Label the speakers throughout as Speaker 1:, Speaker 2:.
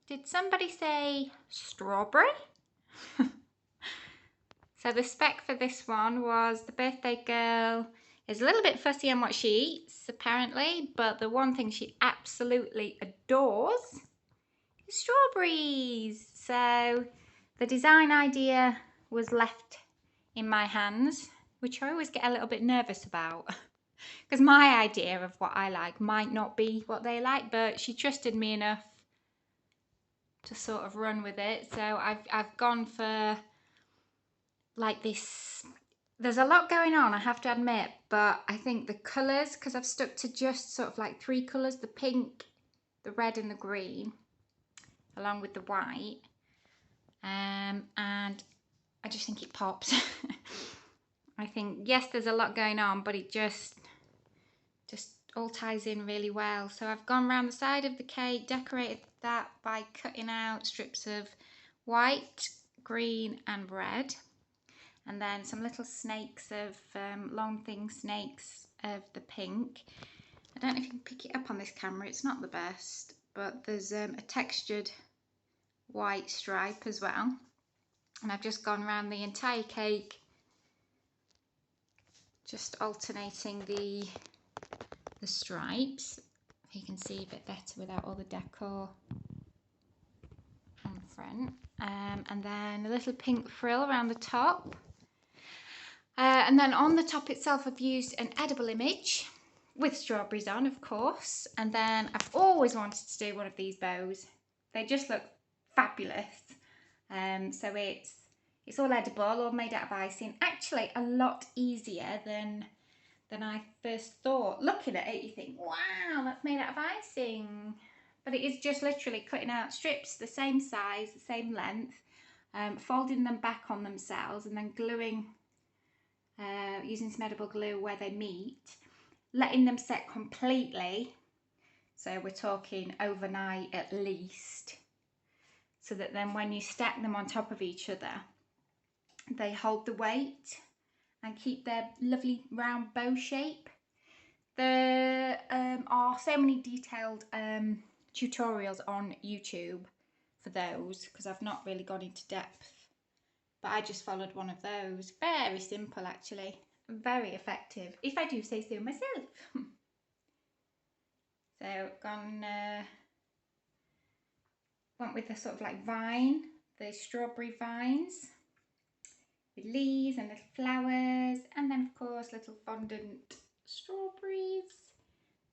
Speaker 1: Did somebody say strawberry? So the spec for this one was the birthday girl is a little bit fussy on what she eats, apparently, but the one thing she absolutely adores is strawberries. So the design idea was left in my hands, which I always get a little bit nervous about because my idea of what I like might not be what they like, but she trusted me enough to sort of run with it. So I've gone for like this. There's a lot going on, I have to admit, but I think the colours, because I've stuck to just sort of like 3 colours, the pink, the red and the green, along with the white, and I just think it pops. I think, yes, there's a lot going on, but it just all ties in really well. So I've gone around the side of the cake, decorated that by cutting out strips of white, green and red, and then some little snakes of long thin snakes of the pink. I don't know if you can pick it up on this camera, it's not the best, but there's a textured white stripe as well. And I've just gone around the entire cake, just alternating the stripes. You can see a bit better without all the decor on the front. And then a little pink frill around the top. And then on the top itself I've used an edible image with strawberries on, of course. And then I've always wanted to do one of these bows. They just look fabulous. So it's all edible, all made out of icing. Actually a lot easier than I first thought. Looking at it, you think, wow, that's made out of icing. But it is just literally cutting out strips the same size, the same length, folding them back on themselves and then gluing, using some edible glue where they meet, letting them set completely. So we're talking overnight at least, so that then when you stack them on top of each other, they hold the weight and keep their lovely round bow shape. There are so many detailed tutorials on YouTube for those, because I've not really gone into depth, but I just followed one of those. Very simple actually, very effective, if I do say so myself. So went with the sort of like vine, the strawberry vines with leaves and little flowers, and then of course little fondant strawberries.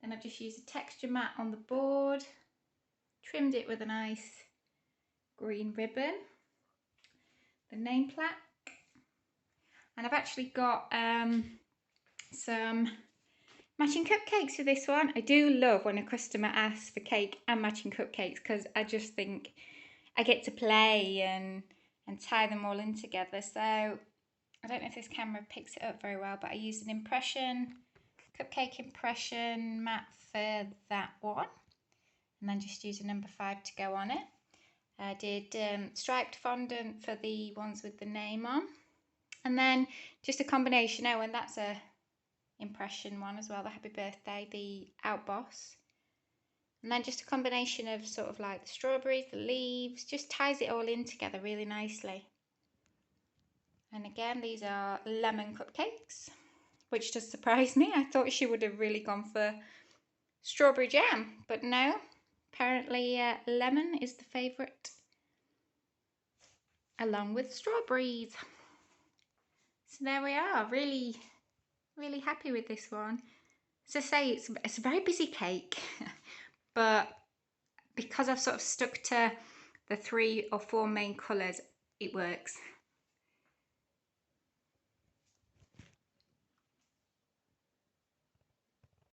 Speaker 1: Then I've just used a texture mat on the board, trimmed it with a nice green ribbon, the name plaque, and I've actually got some matching cupcakes for this one. I do love when a customer asks for cake and matching cupcakes, because I just think I get to play and tie them all in together. So I don't know if this camera picks it up very well, but I used an impression, cupcake impression mat for that one, and then just used a number 5 to go on it. I did striped fondant for the ones with the name on, and then just a combination, oh, and that's a impression one as well, the happy birthday, the outboss, and then just a combination of sort of like the strawberries, the leaves, just ties it all in together really nicely. And again, these are lemon cupcakes, which does surprise me. I thought she would have really gone for strawberry jam, but no, apparently lemon is the favourite, along with strawberries. So there we are, really happy with this one. As I say, it's a very busy cake, but because I've sort of stuck to the 3 or 4 main colours, it works.